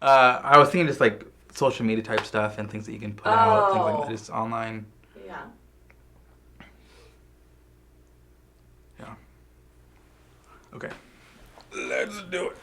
I was thinking just like social media type stuff and things that you can put out, things like that, just online. Yeah. Yeah. Okay. Let's do it.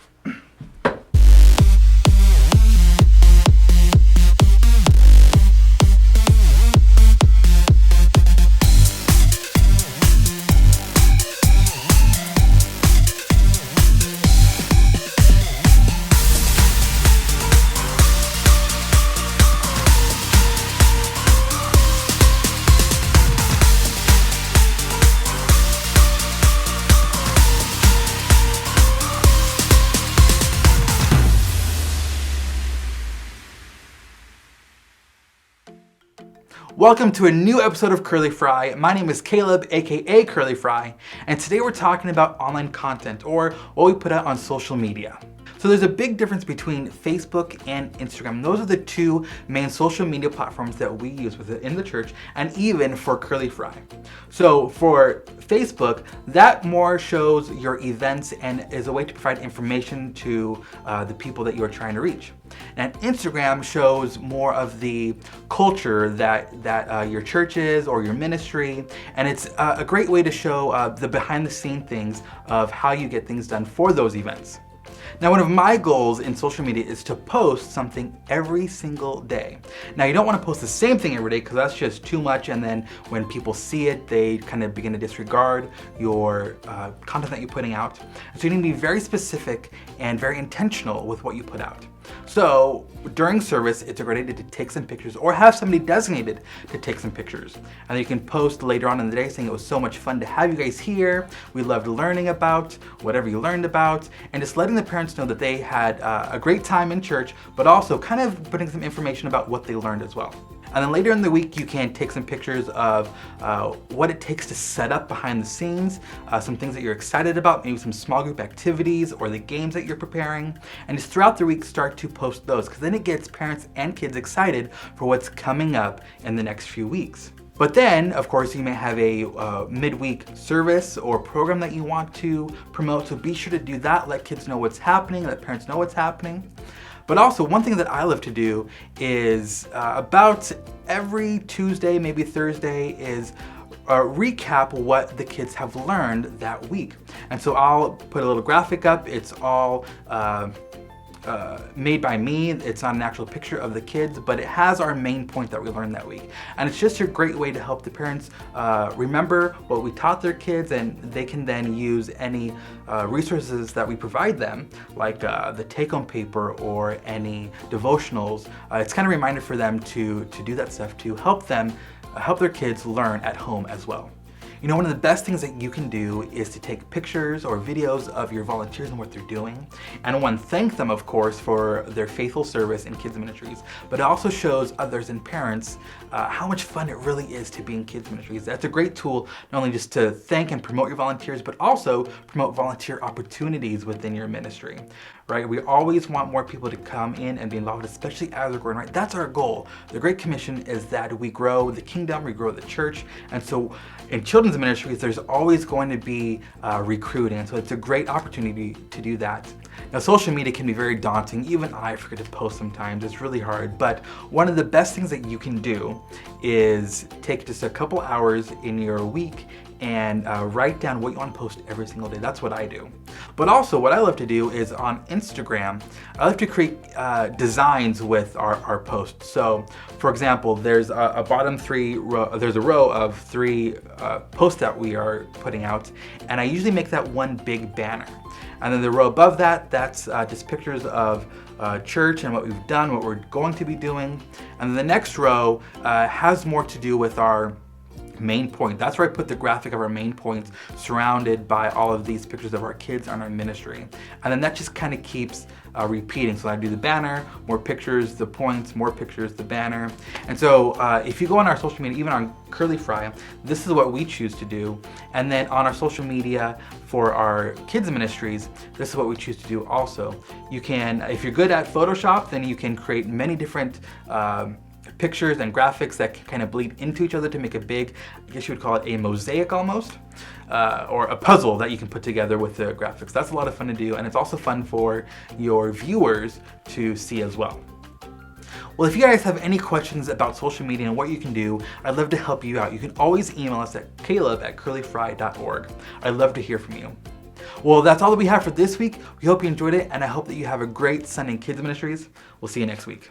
Welcome to a new episode of Curly Fry. My name is Caleb, a.k.a. Curly Fry, and today we're talking about online content, or what we put out on social media. So there's a big difference between Facebook and Instagram. Those are the two main social media platforms that we use within the church, and even for Curly Fry. So for Facebook, that more shows your events and is a way to provide information to the people that you are trying to reach. And Instagram shows more of the culture that your church is or your ministry, and it's a great way to show the behind the scene things of how you get things done for those events. Now, one of my goals in social media is to post something every single day. Now, you don't want to post the same thing every day because that's just too much, and then when people see it, they kind of begin to disregard your content that you're putting out. So you need to be very specific and very intentional with what you put out. So during service, it's a great idea to take some pictures or have somebody designated to take some pictures. And you can post later on in the day saying it was so much fun to have you guys here. We loved learning about whatever you learned about, and just letting the parents know that they had a great time in church, but also kind of putting some information about what they learned as well. And then later in the week, you can take some pictures of what it takes to set up behind the scenes, some things that you're excited about, maybe some small group activities or the games that you're preparing. And just throughout the week, start to post those, because then it gets parents and kids excited for what's coming up in the next few weeks. But then, of course, you may have a midweek service or program that you want to promote, so be sure to do that. Let kids know what's happening, let parents know what's happening. But also, one thing that I love to do is about every Tuesday, maybe Thursday, is recap what the kids have learned that week. And so I'll put a little graphic up. It's all made by me. It's not an actual picture of the kids, but it has our main point that we learned that week. And it's just a great way to help the parents remember what we taught their kids, and they can then use any resources that we provide them, like the take-home paper or any devotionals. It's kind of a reminder for them to do that stuff to help them, help their kids learn at home as well. You know, one of the best things that you can do is to take pictures or videos of your volunteers and what they're doing. And I want to thank them, of course, for their faithful service in kids ministries, but it also shows others and parents how much fun it really is to be in kids ministries. That's a great tool, not only just to thank and promote your volunteers, but also promote volunteer opportunities within your ministry, right? We always want more people to come in and be involved, especially as we're growing, right? That's our goal. The Great Commission is that we grow the kingdom, we grow the church. And so in children's ministries, there's always going to be recruiting. And so it's a great opportunity to do that. Now, social media can be very daunting. Even I forget to post sometimes. It's really hard. But one of the best things that you can do is take just a couple hours in your week and write down what you want to post every single day. That's what I do. But also what I love to do is on Instagram, I love to create designs with our posts. So for example, there's a bottom three row, there's a row of three posts that we are putting out, and I usually make that one big banner. And then the row above that, that's just pictures of church and what we've done, what we're going to be doing. And then the next row has more to do with our main point. That's where I put the graphic of our main points, surrounded by all of these pictures of our kids and our ministry. And then that just kind of keeps repeating. So I do the banner, more pictures, the points, more pictures, the banner. And so if you go on our social media, even on Curly Fry, this is what we choose to do. And then on our social media for our kids ministries, this is what we choose to do also. You can, if you're good at Photoshop, then you can create many different pictures and graphics that can kind of bleed into each other to make a big, I guess you would call it a mosaic almost, or a puzzle that you can put together with the graphics. That's a lot of fun to do, and it's also fun for your viewers to see as well. Well, if you guys have any questions about social media and what you can do, I'd love to help you out. You can always email us at caleb@curlyfry.org. I'd love to hear from you. Well, that's all that we have for this week. We hope you enjoyed it, and I hope that you have a great Sunday in Kids Ministries. We'll see you next week.